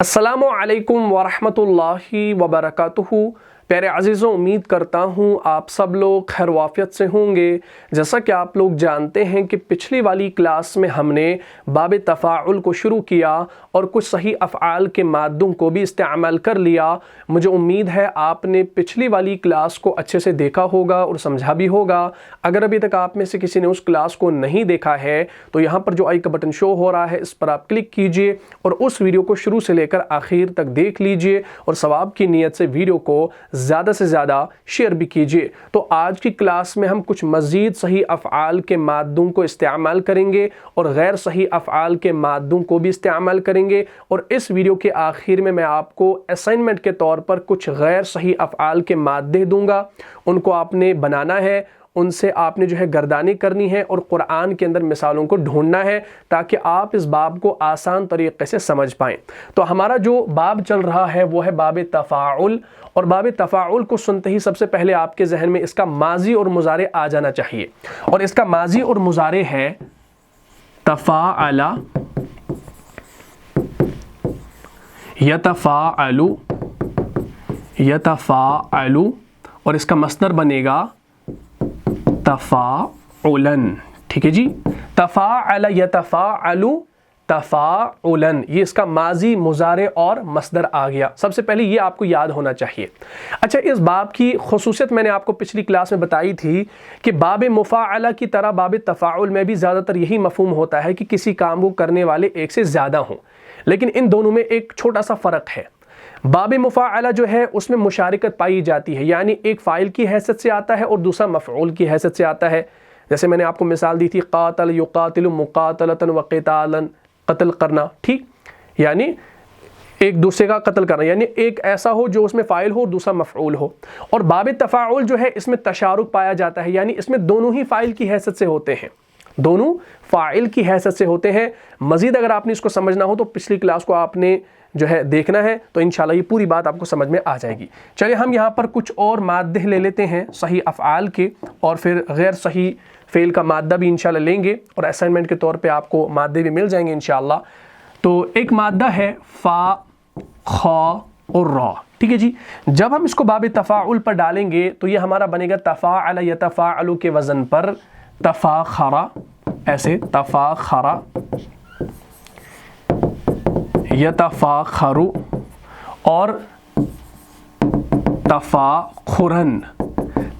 अस्सलामु अलैकुम वरहमतुल्लाहि वबरकातुहू। प्यारे अज़ीज़ों, उम्मीद करता हूँ आप सब लोग खैर वाफ़ियत से होंगे। जैसा कि आप लोग जानते हैं कि पिछली वाली क्लास में हमने बाब तफ़ाउल को शुरू किया और कुछ सही अफ़आल के मादों को भी इस्तेमाल कर लिया। मुझे उम्मीद है आपने पिछली वाली क्लास को अच्छे से देखा होगा और समझा भी होगा। अगर अभी तक आप में से किसी ने उस क्लास को नहीं देखा है तो यहाँ पर जो आई का बटन शो हो रहा है इस पर आप क्लिक कीजिए और उस वीडियो को शुरू से लेकर आखिर तक देख लीजिए और सवाब की नीयत से वीडियो को ज़्यादा से ज़्यादा शेयर भी कीजिए। तो आज की क्लास में हम कुछ मज़ीद सही अफ़आल के मादों को इस्तेमाल करेंगे और गैर सही अफ़आल के मादों को भी इस्तेमाल करेंगे। और इस वीडियो के आखिर में मैं आपको असाइनमेंट के तौर पर कुछ गैर सही अफ़आल के मादे दूंगा, उनको आपने बनाना है, उनसे आपने जो है गर्दानी करनी है और कुरान के अंदर मिसालों को ढूंढना है ताकि आप इस बाब को आसान तरीके से समझ पाएँ। तो हमारा जो बाब चल रहा है वो है बाब तफ़ाउल, और बाब तफ़ाउल को सुनते ही सबसे पहले आपके जहन में इसका माजी और मुज़ारे आ जाना चाहिए। और इसका माजी और मुज़ारे है तफ़ाअला, यतफ़ाअलु, यतफ़ाअलु, और इसका मस्दर बनेगा तफ़ाउलन। ठीक है जी, तफ़ाअला यतफ़ाअलु तफ़ाउलन, ये इसका माजी, मुज़ारे और मस्दर आ गया। सबसे पहले ये आपको याद होना चाहिए। अच्छा, इस बाब की खुसूसियत मैंने आपको पिछली क्लास में बताई थी कि बाब मुफ़ाअला की तरह बाब तफ़ाउल में भी ज़्यादातर यही मफ़हूम होता है कि किसी काम को करने वाले एक से ज़्यादा हों, लेकिन इन दोनों में एक छोटा सा फ़र्क है। बाब मुफ़ाअला जो है उसमें मुशारिकत पाई जाती है, यानी एक फ़ाइल की हैसियत से आता है और दूसरा मफ़ऊल की हैसियत से आता है। जैसे मैंने आपको मिसाल दी थी, क़ातल युक़ातिलु मुक़ातलतन व क़ितालन, कत्ल करना, ठीक, यानी एक दूसरे का कत्ल करना, यानी एक ऐसा हो जो उसमें फ़ाइल हो और दूसरा मफ़ऊल हो। और बाब तफ़ाउल जो है इसमें तशारुक पाया जाता है, यानी इसमें दोनों ही फ़ाइल की हैसियत से होते हैं, दोनों फ़ाइल की हैसियत से होते हैं। मज़ीद अगर आपने इसको समझना हो तो पिछली क्लास को आपने जो है देखना है, तो इंशाल्लाह ये पूरी बात आपको समझ में आ जाएगी। चलिए हम यहाँ पर कुछ और मादे ले लेते हैं सही अफ़आल के, और फिर गैर सही फ़ेल का मादा भी इंशाल्लाह लेंगे और असाइनमेंट के तौर पे आपको मादे भी मिल जाएंगे इंशाल्लाह। तो एक मादा है फ़ा, खा और रा। ठीक है जी, जब हम इसको बाब तफ़ाउल पर डालेंगे तो ये हमारा बनेगा तफ़ाअला यतफ़ाअलु के वज़न पर तफ़ाखरा, ऐसे तफ़ाखरा, यतफ़ाखरु और तफ़ाखुरन।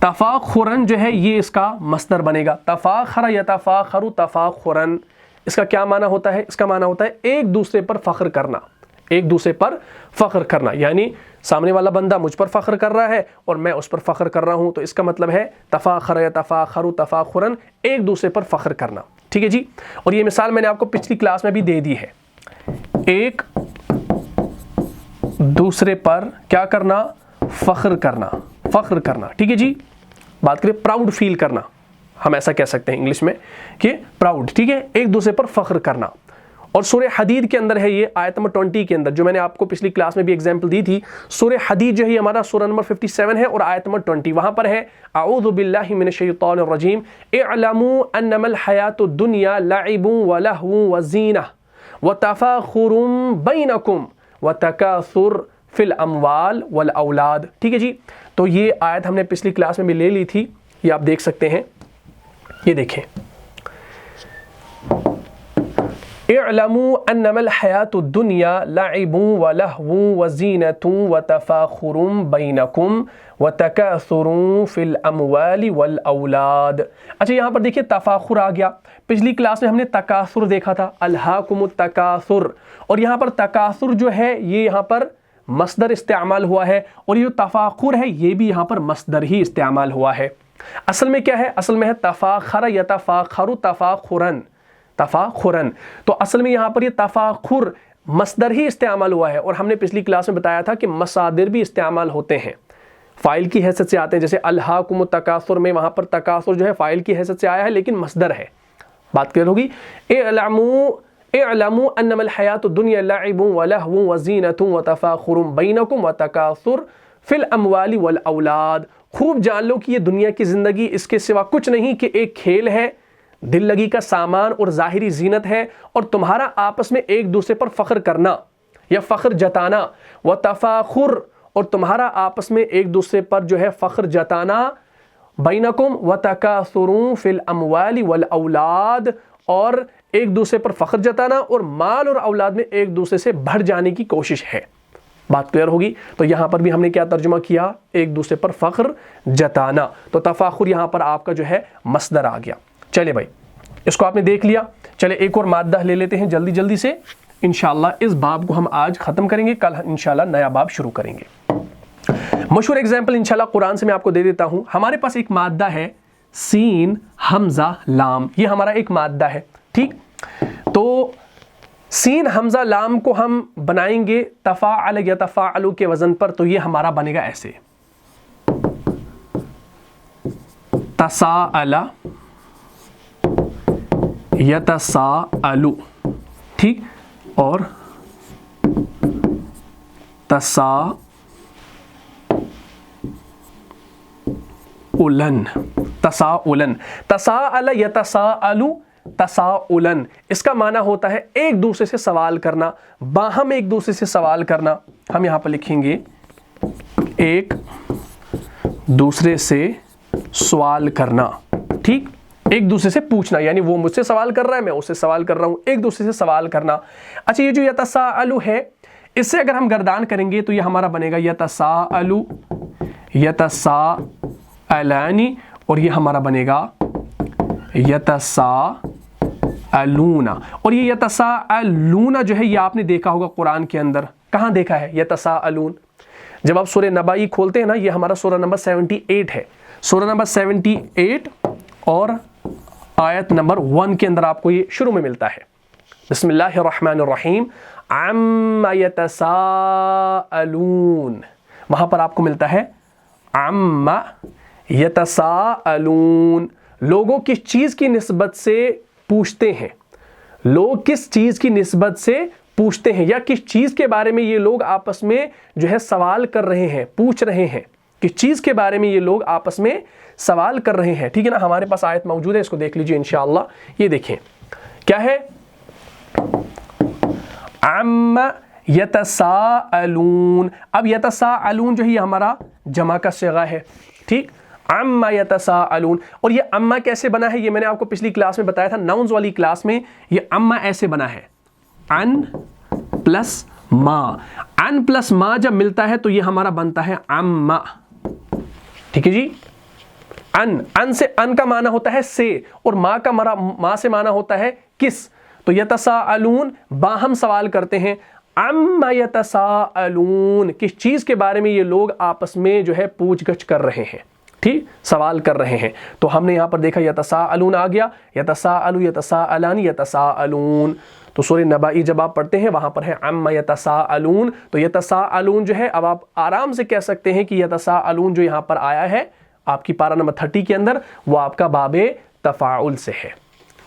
तफ़ाखुरन जो है ये इसका मस्दर बनेगा। तफ़ाखरा यतफ़ाखरु तफ़ाखुरन, इसका क्या माना होता है? इसका माना होता है एक दूसरे पर फ़ख्र करना, एक दूसरे पर फ़ख्र करना, यानी सामने वाला बंदा मुझ पर फ़ख्र कर रहा है और मैं उस पर फ़ख्र कर रहा हूँ, तो इसका मतलब है तफ़ाखरा यतफ़ाखरु तफ़ाखुरन, एक दूसरे पर फ़ख्र करना। ठीक है जी, और ये मिसाल मैंने आपको पिछली क्लास में भी दे दी है। एक दूसरे पर क्या करना? फ़ख्र करना, फ़ख्र करना। ठीक है जी, बात करें प्राउड फील करना, हम ऐसा कह सकते हैं इंग्लिश में कि प्राउड, ठीक है, एक दूसरे पर फ़ख्र करना। और सूरह हदीद के अंदर है ये, आयत नंबर 20 के अंदर, जो मैंने आपको पिछली क्लास में भी एग्जाम्पल दी थी। सूरह हदीद जो है हमारा सूरह नंबर 57 है और आयत नंबर 20, वहाँ पर है अऊज़ु बिल्लाहि मिनश शैतानिर रजीम इअलमू अन्नमल हयातुद दुनिया लइबुन व लहवुन व ज़ीनह व तफ़ाखुरुम बैनकुम व तकासुर फिल अमवाल वल औलाद। ठीक है जी, तो ये आयत हमने पिछली क्लास में भी ले ली थी, ये आप देख सकते हैं। ये देखें, इअलमू अन्नमल हयातुद दुनिया लइबुन व लहवुन व ज़ीनतुन व तफ़ाखुरुम बैनकुम व तकासुरुन फिल अमवाल वल औलाद। अच्छा, यहाँ पर देखिए तफ़ाखुर आ गया। पिछली क्लास में हमने तकासुर देखा था, अल्हाकुमुत तकासुर, और यहाँ पर तकासुर जो है ये यहाँ पर मस्दर इस्तेमाल हुआ है, और ये जो तफ़ाखुर है ये भी यहाँ पर मस्दर ही इस्तेमाल हुआ है। असल में क्या है? असल में है तफ़ाखरा यतफ़ाखरु तफ़ाखुरन, तफ़ाखुरन। तो असल में यहाँ पर ये तफ़ाखुर मस्दर ही इस्तेमाल हुआ है, और हमने पिछली क्लास में बताया था कि मसादिर भी इस्तेमाल होते हैं, फ़ाइल की हैसियत से आते हैं। जैसे अल्हाकुमुत तकासुर में वहाँ पर तकासुर जो है फ़ाइल की हैसियत से आया है लेकिन मस्दर है। बात क्लियर होगी? इअलमू अन्नमल हयातुद दुनिया लइबुन व लहवुन व ज़ीनतुन व तफ़ाखुरुम बैनकुम व तकासुर फिल अमवाली वल औलाद। खूब जान लो कि ये दुनिया की ज़िंदगी इसके सिवा कुछ नहीं कि एक खेल है, दिल लगी का सामान और ज़ाहिरी जीनत है, और तुम्हारा आपस में एक दूसरे पर फ़ख्र करना, या फ़ख्र जताना, व तफाखुर और तुम्हारा आपस में एक दूसरे पर जो है फ़ख्र जताना, बैनकुम व तकासुरुन फिल अमवाली वल औलाद, और एक दूसरे पर फ़ख्र जताना और माल और औलाद में एक दूसरे से बढ़ जाने की कोशिश है। बात क्लियर होगी। तो यहाँ पर भी हमने क्या तर्जुमा किया, एक दूसरे पर फ़ख्र जताना, तो तफाखुर यहाँ पर आपका जो है मस्दर आ गया। चले भाई, इसको आपने देख लिया। चले एक और मादा ले लेते हैं जल्दी जल्दी से, इंशाअल्लाह इस बाब को हम आज ख़त्म करेंगे, कल इंशाअल्लाह नया बाब शुरू करेंगे। मशहूर एग्जाम्पल इंशाअल्लाह कुरान से मैं आपको दे देता हूँ। हमारे पास एक मादा है सीन हमज़ा लाम, ये हमारा एक मादा है, ठीक। तो सीन हमज़ा लाम को हम बनाएंगे तफ़ाअल या तफ़ाअलु के वज़न पर, तो ये हमारा बनेगा ऐसे, तसाअला यतसाअलु, ठीक, और तसाउलन, तसाउलन, तसाअल यतसाअलु तसाउलन, इसका माना होता है एक दूसरे से सवाल करना, बाहम एक दूसरे से सवाल करना। हम यहाँ पर लिखेंगे एक दूसरे से सवाल करना, ठीक, एक दूसरे से पूछना, यानी वो मुझसे सवाल कर रहा है, मैं उससे सवाल कर रहा हूँ, एक दूसरे से सवाल करना। अच्छा, ये जो यतसाअलु है, इससे अगर हम गर्दान करेंगे तो ये हमारा बनेगा यतसाअलु यतसाअलानी, और ये हमारा बनेगा यतसाअलूना। और ये यतसाअलूना जो है, ये आपने देखा होगा कुरान के अंदर, कहाँ देखा है यतसाअलून? जब आप सूरह नबाई खोलते हैं ना, ये हमारा सूरह नंबर 78 है, सूरह नंबर 78 और आयत नंबर 1 के अंदर आपको ये शुरू में मिलता है, बिस्मिल्लाहिर्रहमानिर्रहीम, अम्मा यतसाअलून, वहाँ पर आपको मिलता है अम्मा यतसाअलून। लोगों किस चीज़ की निस्बत से पूछते हैं, लोग किस चीज़ की निस्बत से पूछते हैं, या किस चीज़ के बारे में ये लोग आपस में जो है सवाल कर रहे हैं, पूछ रहे हैं, किस चीज़ के बारे में ये लोग आपस में सवाल कर रहे हैं, ठीक है ना। हमारे पास आयत मौजूद है, इसको देख लीजिए इंशाअल्लाह। ये देखें क्या है, अम्मा यतसाअलून। अब यतसाअलून जो है ये हमारा जमा का सिगा है, ठीक, अम्मा यतसाअलून। और ये अम्मा कैसे बना है, ये मैंने आपको पिछली क्लास में बताया था, नाउन्स वाली क्लास में। ये अम्मा ऐसे बना है, अन प्लस मा, अन प्लस मा जब मिलता है तो ये हमारा बनता है अम्मा, ठीक है जी। अन से, अन का माना होता है से, और माँ का माँ से माना होता है किस। तो यतसाअलून, बाहम सवाल करते हैं, अम्मा यतसाअलून, किस चीज़ के बारे में ये लोग आपस में जो है पूछगछ कर रहे हैं, ठीक, सवाल कर रहे हैं। तो हमने यहाँ पर देखा यतसाअलून आ गया, यतसाअलु यतसाअलानी यतसाअलून। तो सूरह नबाई जब आप पढ़ते हैं वहाँ पर है अम्मा यतसाअलून, तो यतसाअलून जो है, अब आप आराम से कह सकते हैं कि यतसाअलून जो यहाँ पर आया है आपकी पारा नंबर 30 के अंदर, वो आपका बाबे तफ़ाउल से है।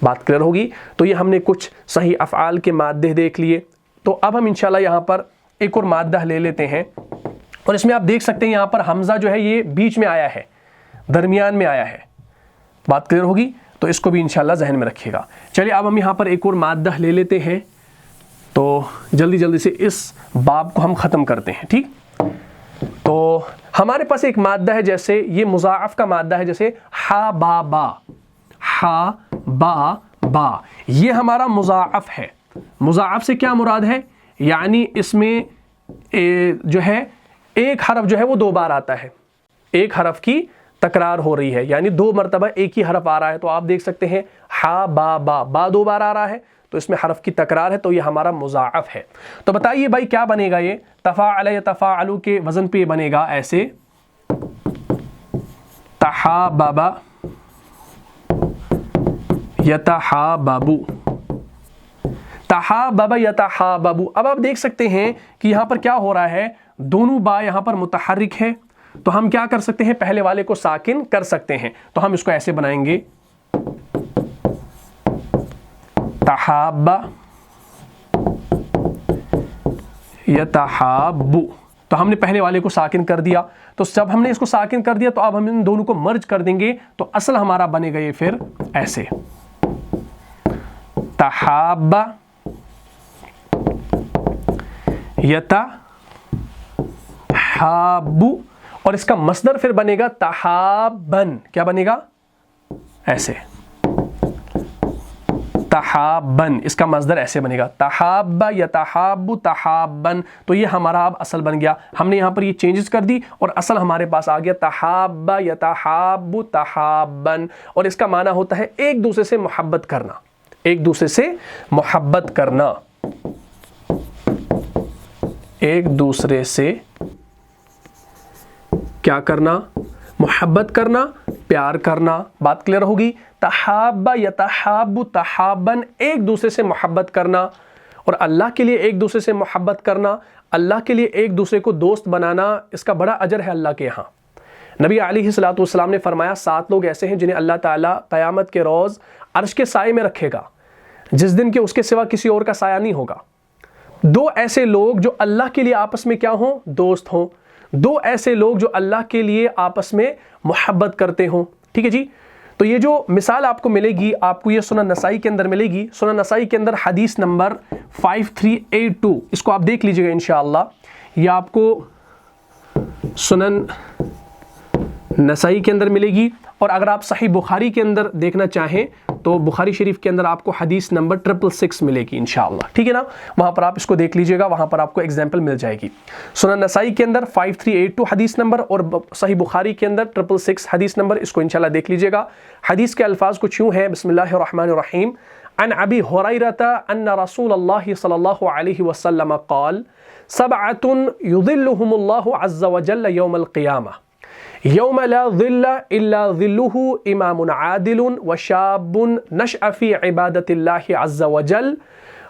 बात क्लियर होगी। तो ये हमने कुछ सही अफ़आल के मादे देख लिए। तो अब हम इंशाल्लाह यहाँ पर एक और मादा ले लेते हैं, और इसमें आप देख सकते हैं यहाँ पर हमज़ा जो है ये बीच में आया है, दरमियान में आया है। बात क्लियर होगी, तो इसको भी इंशाल्लाह जहन में रखिएगा। चलिए अब हम यहाँ पर एक और मादा ले लेते हैं, तो जल्दी जल्दी से इस बाब को हम ख़त्म करते हैं, ठीक। तो हमारे पास एक मादा है, जैसे ये मुज़ाअफ़ का मादा है, जैसे हा बा बा, हा बा बा, ये हमारा मुज़ाअफ़ है। मुज़ाअफ़ से क्या मुराद है, यानी इसमें जो है एक हरफ जो है वो 2 बार आता है, एक हरफ की तकरार हो रही है, यानी 2 मरतबा एक ही हरफ आ रहा है। तो आप देख सकते हैं हा बा बा, बा 2 बार आ रहा है, तो इसमें हरफ की तकरार है, तो ये हमारा मुज़ाअफ़ है। तो बताइए भाई क्या बनेगा, ये तफ़ाअल या तफ़ाअलु के वज़न पे बनेगा ऐसे, तहाबबा यतहाबबु, तहाबबा यतहाबबु। अब आप देख सकते हैं कि यहाँ पर क्या हो रहा है, दोनों बा यहाँ पर मुतहर्रिक है, तो हम क्या कर सकते हैं, पहले वाले को साकिन कर सकते हैं। तो हम इसको ऐसे बनाएंगे, तहाबा यतहाबु। तो हमने पहले वाले को साकिन कर दिया, तो जब हमने इसको साकिन कर दिया तो अब हम इन दोनों को मर्ज कर देंगे, तो असल हमारा बनेगा ये फिर ऐसे, तहाबा यतहाब्बु, और इसका मस्दर फिर बनेगा तहाबन। क्या बनेगा? ऐसे, तहाबन, इसका मस्दर ऐसे बनेगा, तहाब्बा यतहाब्बु तहाबन। तो ये हमारा अब असल बन गया। हमने यहाँ पर ये चेंजेस कर दी और असल हमारे पास आ गया तहाब्बा यतहाब्बु तहाबन। और इसका माना होता है एक दूसरे से मोहब्बत करना, एक दूसरे से मोहब्बत करना, एक दूसरे से क्या करना? मोहब्बत करना, प्यार करना। बात क्लियर होगी? तहाब्बा यतहाब्बु तहाबन, एक दूसरे से मोहब्बत करना। और अल्लाह के लिए एक दूसरे से मोहब्बत करना, अल्लाह के लिए एक दूसरे को दोस्त बनाना, इसका बड़ा अजर है अल्लाह के यहाँ। नबी अलैहिस्सलातु वस्सलाम ने फरमाया 7 लोग ऐसे हैं जिन्हें अल्लाह ताला क़यामत के रोज़ अर्श के साए में रखेगा, जिस दिन के उसके सिवा किसी और का साया नहीं होगा। 2 ऐसे लोग जो अल्लाह के लिए आपस में क्या हों? दोस्त हों। 2 ऐसे लोग जो अल्लाह के लिए आपस में मोहब्बत करते हों। ठीक है जी। तो ये जो मिसाल आपको मिलेगी, आपको ये सुनन नसाई के अंदर मिलेगी। सुनन नसाई के अंदर हदीस नंबर 5382, इसको आप देख लीजिएगा इंशाअल्लाह। ये आपको सुनन नसाई के अंदर मिलेगी। और अगर आप सही बुखारी के अंदर देखना चाहें तो बुखारी शरीफ के अंदर आपको हदीस नंबर 666 मिलेगी इंशाअल्लाह। ठीक है ना? वहाँ पर आप इसको देख लीजिएगा, वहाँ पर आपको एग्जाम्पल मिल जाएगी। सुनन नसाई के अंदर 5382 हदीस नंबर और सही बुखारी के अंदर 666 हदीस नंबर, इसको इंशाअल्लाह देख लीजिएगा। हदीस के अल्फाज कुछ यूँ हैं, बिस्मिल्लाहिर्रहमानिर्रहीम। अन अबी हुरैरता अन्न रसूलल्लाहि सल्लल्लाहु अलैहि वसल्लम क़ाल सबअतुन युज़िल्लुहुमुल्लाहु अज़्ज़ व जल्ल यौमल क़ियामह यौम ला ज़िल्ला इल्ला ज़िल्लुहु इमामुन आदिलुन व शाबुन नशअ फ़ी इबादतिल्लाहि अज़्ज़ व जल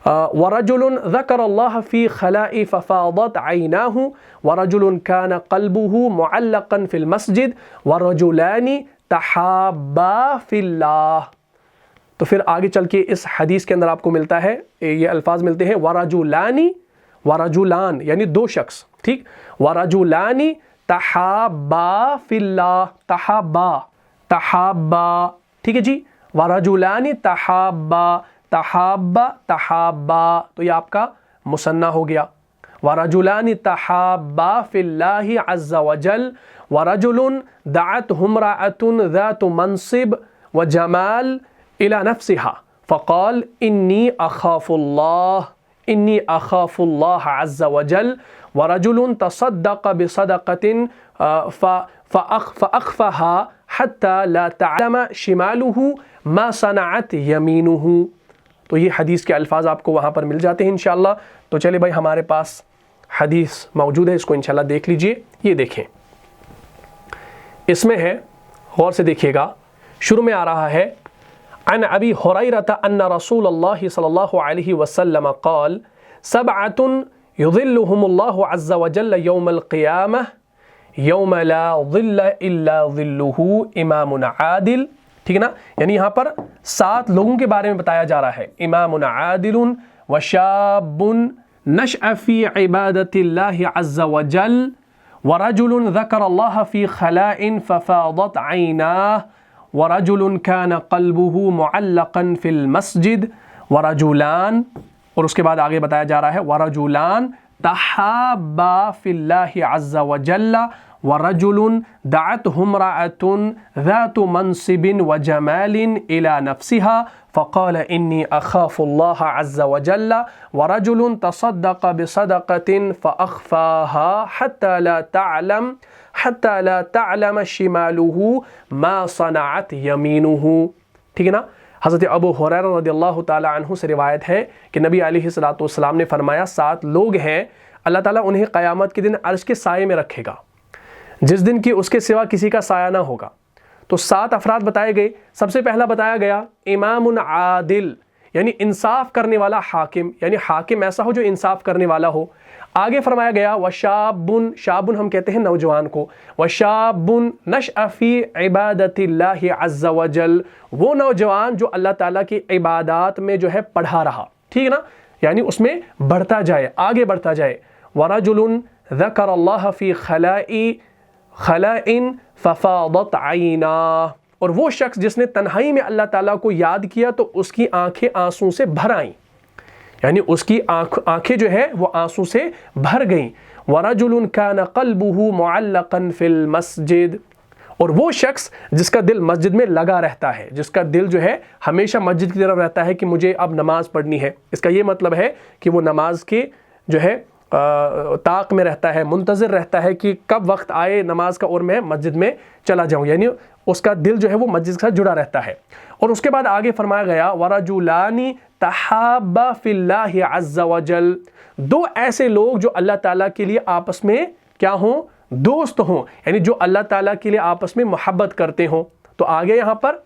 व रजुलुन ज़करल्लाह फ़ी ख़लाइ फ़फ़ादत ऐनाहु व रजुलुन कान क़ल्बुहु मुअल्लक़न फ़िल मस्जिद व रजुलानि तहाब्बा फ़िल्लाह। तो फिर आगे चल के इस हदीस के अंदर आपको मिलता है, ये अल्फाज मिलते हैं, व रजुलानि, व रजुलान यानी 2 शख्स। ठीक, व रजुलानि तहाब्बा फिल्लाह, तहाब्बा, तहाब्बा। ठीक है जी। वरजुलानी तहाब्बा, तहाब्बा, तहाब्बा, तो ये आपका मुसन्ना हो गया। वरजुलानी तहाब्बा फिल्लाहि अज़्ज़ वजल वरजुलुन दअत हुमराअतुन ज़ातु मनसिब व जमाल इला नफ्सिहा फ़क़ाल इन्नी अख़ाफ़ुल्लाह, इन्नी अख़ाफ़ुल्लाह अज़्ज़ वजल वरजुलुन तसद्दक़ बिसदक़तिन फ़अख़फ़हा हत्ता ला तअलम शिमालुहु मा सनअत यमीनुहु। तो ये हदीस के अल्फाज आपको वहाँ पर मिल जाते हैं इंशाअल्लाह। तो चले भाई, हमारे पास हदीस मौजूद है, इसको इंशाअल्लाह देख लीजिए। ये देखें, इसमें है, गौर से देखिएगा, शुरू में आ रहा है अन अबी हुरैरता अन्न रसूलल्लाह सल्लल्लाहु अलैहि वसल्लम क़ाल सबअतुन युज़िल्लुहुमुल्लाहु अज़्ज़ व जल्ल यौमल क़ियामह यौम ला ज़िल्ला इल्ला ज़िल्लुहु इमामुन आदिल। ठीक है ना? यानी यहाँ पर 7 लोगों के बारे में बताया जा रहा है। इमामुन आदिलुन व शाबुन नशअ फ़ी इबादतिल्लाहि अज़्ज़ व जल व रजुलुन ज़करल्लाह फ़ी ख़लाइन फ़फ़ादत ऐनाह व रजुलुन कान क़ल्बुहु मुअल्लक़न फ़िल मस्जिद व रजुलान, और उसके बाद आगे बताया जा रहा है व रजुलान तहाब्बा फ़िल्लाहि अज़्ज़ व जल्ल व रजुलुन दअत हुमराअतुन ज़ातु मनसिबिन व जमालिन इला नफ्सिहा फ़क़ाल इन्नी अख़ाफ़ुल्लाह अज़्ज़ व जल्ल व रजुलुन तसद्दक़ बिसदक़तिन फ़अख़फ़ाहा हत्ता ला तअलम शिमालुहु मा सनअत यमीनुहु। ठीक है ना? हज़रत अबू हुरैरा रज़ियल्लाहु ताला अन्हु से रिवायत है कि नबी अलैहिस्सलातु वस्सलाम ने फरमाया 7 लोग हैं, अल्लाह ताला उन्हें क़यामत के दिन अर्श के साए में रखेगा, जिस दिन कि उसके सिवा किसी का साया ना होगा। तो 7 अफराद बताए गए। सबसे पहला बताया गया इमामुन आदिल, यानी इंसाफ करने वाला हाकिम, यानी हाकिम ऐसा हो जो इंसाफ करने वाला हो। आगे फरमाया गया वशाबुन, शाबुन हम कहते हैं नौजवान को, वशाबुन नशअ फ़ी इबादतिल्लाहि अज़्ज़ व जल, वो नौजवान जो अल्लाह ताला की इबादत में जो है पढ़ा रहा। ठीक है ना? यानी उसमें बढ़ता जाए, आगे बढ़ता जाए। वरजुलुन ज़करल्लाह फ़ी ख़लाइन फ़फ़ादत ऐनाह, और वो शख्स जिसने तन्हाई में अल्लाह ताला को याद किया तो उसकी आंखें आंसू से भर आईं। यानी उसकी आंखें जो है वो आंसू से भर गईं। वरजुलुन कान क़ल्बुहु मुअल्लक़न फ़िल मस्जिद, और वो शख्स जिसका दिल मस्जिद में लगा रहता है, जिसका दिल जो है हमेशा मस्जिद की तरफ रहता है कि मुझे अब नमाज़ पढ़नी है। इसका ये मतलब है कि वो नमाज के जो है ताक में रहता है, मुंतज़िर रहता है कि कब वक्त आए नमाज का और मैं मस्जिद में चला जाऊं, यानी उसका दिल जो है वो मस्जिद के साथ जुड़ा रहता है। और उसके बाद आगे फरमाया गया वरजुलानी तहाब्बा फिल्लाहि अज़्ज़ा वजल, दो ऐसे लोग जो अल्लाह ताला के लिए आपस में क्या हों, दोस्त हों, यानी जो अल्लाह ताला के लिए आपस में मोहब्बत करते हों। तो आगे यहाँ पर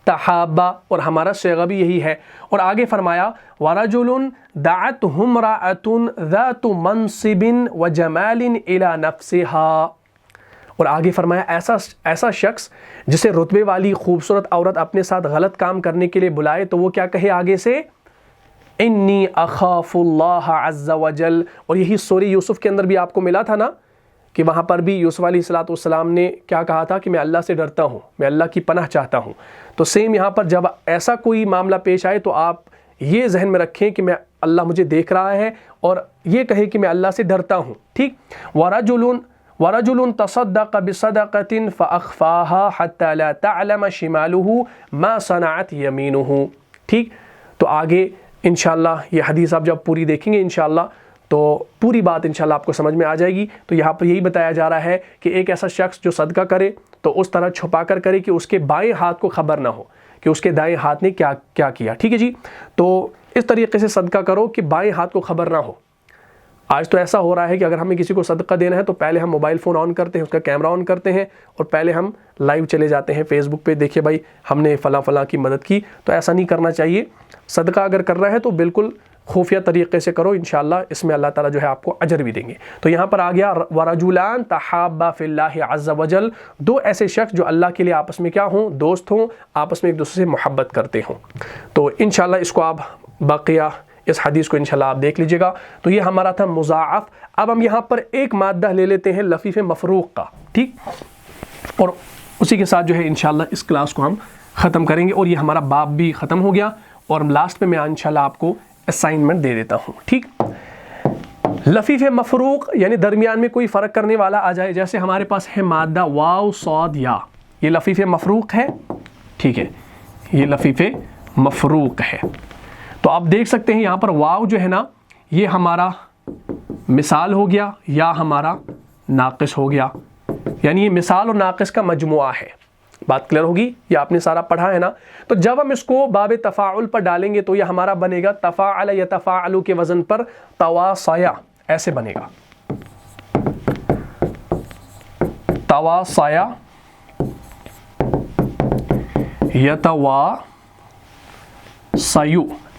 तहाब्बा, और हमारा शेगा भी यही है। और आगे फरमाया वरजुलुन दाअतहुम राअतुन ज़ातु मनसिबिन व जमालिन इला नफ्सिहा, और आगे फरमाया ऐसा शख्स जिसे रुतबे वाली खूबसूरत औरत अपने साथ गलत काम करने के लिए बुलाए तो वो क्या कहे आगे से, इन्नी अखाफुल्लाह अज़्ज़ा वजल। और यही सूरह यूसुफ के अंदर भी आपको मिला था ना कि वहाँ पर भी यूसुफ अलैहिस्सलाम ने क्या कहा था कि मैं अल्लाह से डरता हूँ, मैं अल्लाह की पनाह चाहता हूँ। तो सेम यहाँ पर जब ऐसा कोई मामला पेश आए तो आप ये जहन में रखें कि मैं अल्लाह मुझे देख रहा है, और ये कहे कि मैं अल्लाह से डरता हूँ। ठीक। वरजुलुन तसद्दक़ बिसदक़तिन फ़अख़फ़ाहा हत्ता ला तअलम शिमालुहु मा सनअत यमीनुहु। ठीक। तो आगे इंशाअल्लाह ये हदीस आप जब पूरी देखेंगे इंशाअल्लाह तो पूरी बात इंशाअल्लाह आपको समझ में आ जाएगी। तो यहाँ पर यही बताया जा रहा है कि एक ऐसा शख्स जो सदका करे तो उस तरह छुपा कर करे कि उसके बाएं हाथ को खबर ना हो कि उसके दाएं हाथ ने क्या क्या किया। ठीक है जी। तो इस तरीके से सदका करो कि बाएं हाथ को खबर ना हो। आज तो ऐसा हो रहा है कि अगर हमें किसी को सदका देना है तो पहले हम मोबाइल फ़ोन ऑन करते हैं, उसका कैमरा ऑन करते हैं और पहले हम लाइव चले जाते हैं फेसबुक पे, देखिए भाई हमने फ़लाँ की मदद की। तो ऐसा नहीं करना चाहिए। सदका अगर कर रहा है तो बिल्कुल खुफिया तरीक़े से करो, इंशाअल्लाह इसमें अल्लाह ताला जो है आपको अजर भी देंगे। तो यहाँ पर आ गया वरजुलान तहाब्बा फिल्लाहि अज़्ज़ा वजल, दो ऐसे शख्स जो अल्लाह के लिए आपस में क्या हों, दोस्त हों, आपस में एक दूसरे से मोहब्बत करते हों। तो इंशाअल्लाह इसको आप बाक़िया इस हदीस को इंशाअल्लाह आप देख लीजिएगा। तो ये हमारा था मुज़ाअफ़। अब हम यहाँ पर एक मादा ले लेते हैं लफ़ीफ़ मफ़रूक़ का। ठीक। और उसी के साथ जो है इंशाअल्लाह इस क्लास को हम ख़त्म करेंगे और ये हमारा बाब भी ख़त्म हो गया। और लास्ट में मैं इंशाअल्लाह आपको असाइनमेंट दे देता हूँ। ठीक। लफ़ीफ़ मफ़रूक़ यानी दरमियान में कोई फ़र्क करने वाला आ जाए, जैसे हमारे पास है मादा वाव सौद या, ये लफ़ीफ़ मफ़रूक़ है। ठीक है, ये लफ़ीफ़ मफ़रूक़ है। तो आप देख सकते हैं यहाँ पर वाव जो है ना, ये हमारा मिसाल हो गया या हमारा नाक़िस हो गया, यानी ये मिसाल और नाक़िस का मजमुआ है। बात क्लियर होगी? ये आपने सारा पढ़ा है ना। तो जब हम इसको बाब तफ़ाउल पर डालेंगे तो ये हमारा बनेगा तफ़ाअल यतफ़ाअलु के वज़न पर तवासाया, ऐसे बनेगा तवासाया यतवासयु,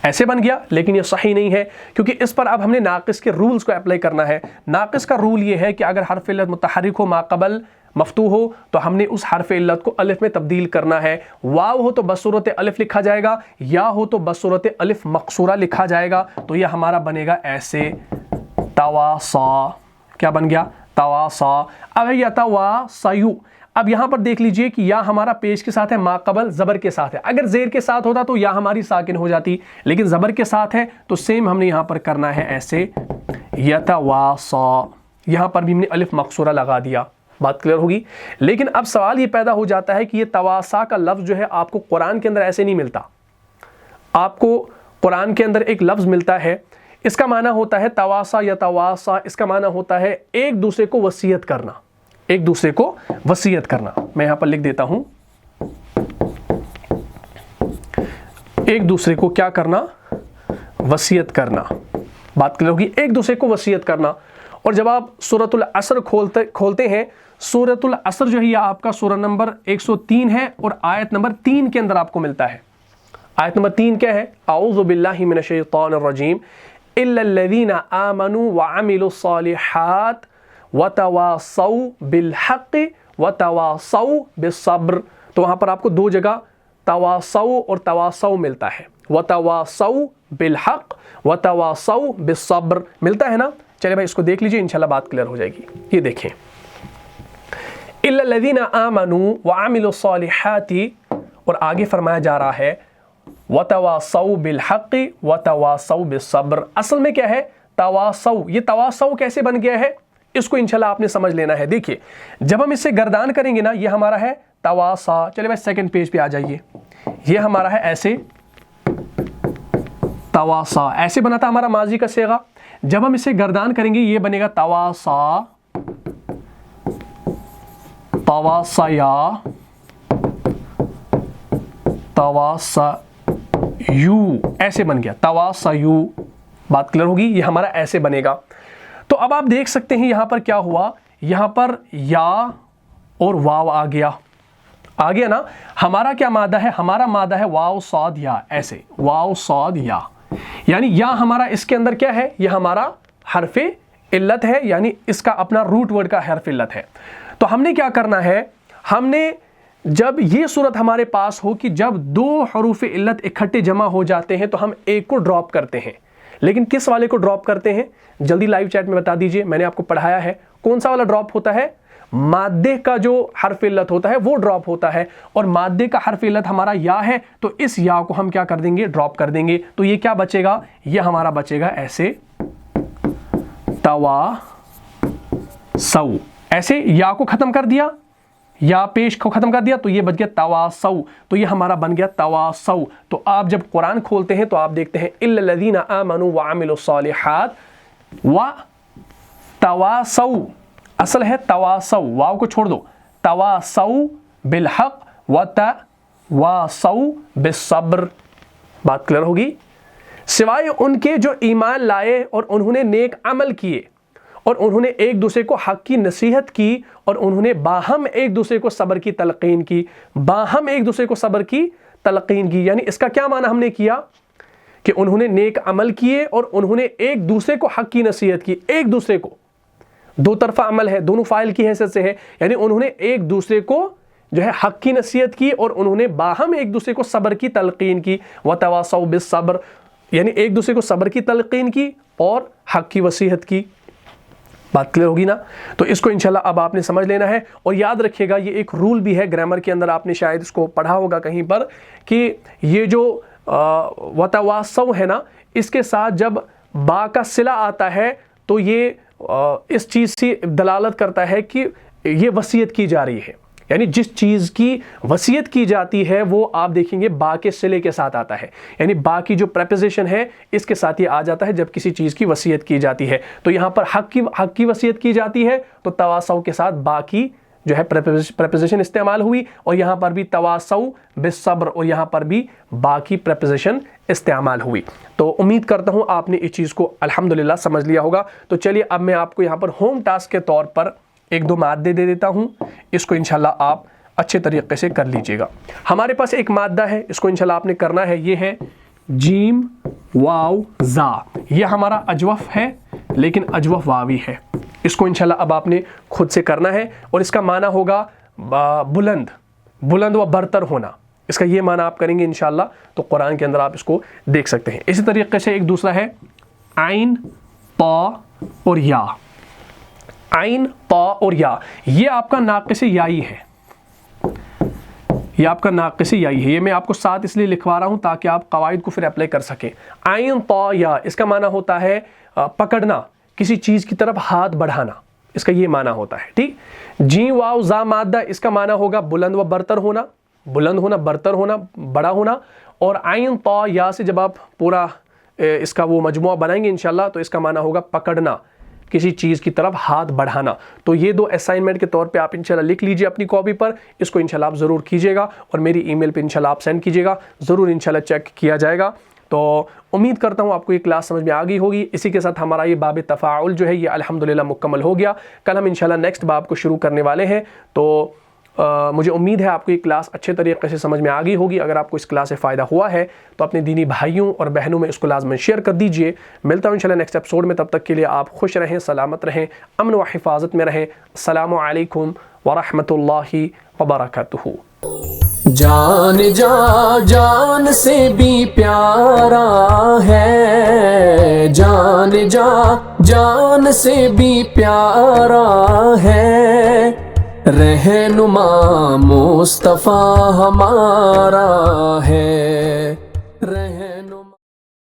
ऐसे बन गया। लेकिन ये सही नहीं है क्योंकि इस पर अब हमने नाक़िस के रूल्स को अप्लाई करना है। नाक़िस का रूल ये है कि अगर हर्फ़ इल्लत मुतहर्रिक हो माक़बल मफ्तूह हो तो हमने उस हर्फ़ इल्लत को अलिफ में तब्दील करना है। वाव हो तो बसूरत अलिफ लिखा जाएगा, या हो तो बसूरत अलिफ मक़सूरा लिखा जाएगा। तो यह हमारा बनेगा ऐसे तवासा, क्या बन गया? तवासा। अब है यतवासयु। अब यहाँ पर देख लीजिए कि या हमारा पेश के साथ है, माक़बल ज़बर के साथ है। अगर ज़ेर के साथ होता तो या हमारी साकिन हो जाती, लेकिन ज़बर के साथ है तो सेम हमने यहाँ पर करना है ऐसे यतवासा। यहाँ पर भी हमने अलिफ मक़सूरा लगा दिया। बात क्लियर होगी? लेकिन अब सवाल ये पैदा हो जाता है कि ये तवासा का लफ्ज़ जो है आपको कुरान के अंदर ऐसे नहीं मिलता। आपको कुरान के अंदर एक लफ्ज़ मिलता है, इसका माना होता है तवासा या तवासा, इसका माना होता है एक दूसरे को वसीयत करना, एक दूसरे को वसीयत करना। मैं यहाँ पर लिख देता हूँ, एक दूसरे को क्या करना? वसीयत करना। बात क्लियर होगी? एक दूसरे को वसीयत करना। और जब आप सूरतुल असर खोलते हैं, सूरतुल असर जो है यह आपका सूरा नंबर 103 है और आयत नंबर 3 के अंदर आपको मिलता है। आयत नंबर 3 क्या है? आऊज़ु बिल्लाहि मिनश शैतानिर रजीम इल्लल्लज़ीना आमनू व अमिलुस्सालिहात व तवासौ बिलहक़ व तवासौ बिस्सब्र। तो वहाँ पर आपको दो जगह तवासौ और तवासौ मिलता है, व तवासौ बिलहक़ व तवासौ बिस्सब्र मिलता है ना। चलिए भाई इसको देख लीजिए, इंशाल्लाह बात क्लियर हो जाएगी। ये देखें, इल्लल्लज़ीना आमनू व अमिलुस्सालिहाति, और आगे फरमाया जा रहा है वतवासौ बिल हक़्क़ि वतवासौ बिस्सब्र। असल में क्या है तवासौ, ये तवासौ कैसे बन गया है इसको इंशाल्लाह आपने समझ लेना है। देखिए जब हम इससे गर्दान करेंगे ना, ये हमारा है तवासा। चलिए भाई सेकंड पेज पे आ जाइए, ये हमारा है ऐसे तवासा, ऐसे बना था हमारा माजी का सेगा। जब हम इसे गर्दान करेंगे ये बनेगा तवासा, तवासया, तवासयू, ऐसे बन गया तवासयू। बात क्लियर होगी, ये हमारा ऐसे बनेगा। तो अब आप देख सकते हैं यहां पर क्या हुआ, यहां पर या और वाव आ गया ना। हमारा क्या मादा है, हमारा मादा है वाव साद या, ऐसे वाव साद या, यानी या हमारा इसके अंदर क्या है, यह हमारा हरफे इल्लत है, यानी इसका अपना रूट वर्ड का हरफ इल्लत है। तो हमने क्या करना है, हमने जब ये सूरत हमारे पास हो कि जब दो हरूफ इल्लत इकट्ठे जमा हो जाते हैं तो हम एक को ड्रॉप करते हैं। लेकिन किस वाले को ड्रॉप करते हैं, जल्दी लाइव चैट में बता दीजिए, मैंने आपको पढ़ाया है कौन सा वाला ड्रॉप होता है। मादे का जो हर्फ इल्लत होता है वो ड्रॉप होता है, और मादे का हर्फ इल्लत हमारा या है, तो इस या को हम क्या कर देंगे, ड्रॉप कर देंगे। तो ये क्या बचेगा, ये हमारा बचेगा ऐसे तवा सौ, ऐसे या को खत्म कर दिया, या पेश को खत्म कर दिया, तो ये बच गया तवासौ। तो ये हमारा बन गया तवासौ। तो आप जब कुरान खोलते हैं तो आप देखते हैं इल्लल्लज़ीना आमनू व अमिलुस्सालिहात व तवासौ, असल है तवासौ, वाव को छोड़ दो, तवासौ बिल हक़ व तवासौ बिस्सब्र। बात क्लियर होगी। सिवाय उनके जो ईमान लाए और उन्होंने नेक अमल किए और उन्होंने एक दूसरे को हक की नसीहत की और उन्होंने बाहम एक दूसरे को सब्र की तलकीन की, बाहम एक दूसरे को सब्र की तलकीन की। यानी इसका क्या माना हमने किया कि उन्होंने नेक अमल किए और उन्होंने एक दूसरे को हक की नसीहत की, एक दूसरे को, दो तरफा अमल है, दोनों फाइल की हैसियत से है, यानी उन्होंने एक दूसरे को जो है हक की नसीहत की और उन्होंने बाहम एक दूसरे को सब्र की तलकीन की। व तवासौ बिस्सब्र, यानी एक दूसरे को सब्र की तलकीन की और हक की वसीहत की। बात क्लियर होगी ना। तो इसको इंशाल्लाह अब आपने समझ लेना है, और याद रखिएगा ये एक रूल भी है ग्रामर के अंदर, आपने शायद इसको पढ़ा होगा कहीं पर, कि ये जो वतवासौ है ना, इसके साथ जब बा का सिला आता है तो ये इस चीज़ से दलालत करता है कि ये वसीयत की जा रही है, यानी जिस चीज़ की वसीयत की जाती है वो आप देखेंगे बा के सिले के साथ आता है, यानी बा की जो प्रेपोजिशन है इसके साथ ये आ जाता है जब किसी चीज़ की वसीयत की जाती है। तो यहाँ पर हक की वसीयत की जाती है तो तवासौ के साथ बा की जो है प्रेपोजिशन इस्तेमाल हुई, और यहाँ पर भी तवासौ बिस्सब्र, और यहाँ पर भी बा की प्रेपोजिशन इस्तेमाल हुई। तो उम्मीद करता हूँ आपने इस चीज़ को अल्हम्दुलिल्लाह समझ लिया होगा। तो चलिए अब मैं आपको यहाँ पर होम टास्क के तौर पर एक दो मादे दे देता हूँ, इसको इंशाल्लाह आप अच्छे तरीके से कर लीजिएगा। हमारे पास एक मादा है, इसको इंशाल्लाह आपने करना है, ये है जीम वाव जा। ये हमारा अजवफ है लेकिन अजवफ वावी है, इसको इंशाल्लाह अब आपने खुद से करना है, और इसका माना होगा बुलंद, बुलंद व बरतर होना, इसका ये माना आप करेंगे इंशाल्लाह। तो कुरान के अंदर आप इसको देख सकते हैं। इसी तरीके से एक दूसरा है आइन ता और या, आइन ता और या, ये आपका नाक़िस याई है, ये आपका नाक़िस याई है। ये मैं आपको साथ इसलिए लिखवा रहा हूँ ताकि आप कवाइद को फिर अप्लाई कर सकें। आइन ता या, इसका माना होता है पकड़ना, किसी चीज़ की तरफ हाथ बढ़ाना, इसका ये माना होता है। ठीक। जी वाव जा मादा, इसका माना होगा बुलंद व बरतर होना, बुलंद होना, बरतर होना, बड़ा होना। और आइन ता या से जब आप पूरा इसका वो मजमुआ बनाएंगे इंशाल्लाह तो इसका माना होगा पकड़ना, किसी चीज़ की तरफ हाथ बढ़ाना। तो ये दो असाइनमेंट के तौर पे आप इंशाल्लाह लिख लीजिए अपनी कॉपी पर, इसको इंशाल्लाह आप ज़रूर कीजिएगा और मेरी ईमेल पे इंशाल्लाह आप सेंड कीजिएगा, ज़रूर इंशाल्लाह चेक किया जाएगा। तो उम्मीद करता हूँ आपको ये क्लास समझ में आ गई होगी। इसी के साथ हमारा ये बाब तफ़ाउल जो है ये अल्हम्दुलिल्लाह मुकम्मल हो गया। कल हम इंशाल्लाह नेक्स्ट बाब को शुरू करने वाले हैं। तो मुझे उम्मीद है आपको ये क्लास अच्छे तरीके से समझ में आ गई होगी। अगर आपको इस क्लास से फ़ायदा हुआ है तो अपने दीनी भाइयों और बहनों में इसको लाज़मन शेयर कर दीजिए। मिलता हूँ इंशाल्लाह नेक्स्ट एपिसोड में, तब तक के लिए आप खुश रहें, सलामत रहें, अमन व हिफाजत में रहें। अस्सलामु अलैकुम व रहमतुल्लाहि व बरकातुहू। जान जा जान से भी प्यारा है, जान जा जान से भी प्यारा है, रहनुमा मुस्तफ़ा हमारा है, رہنما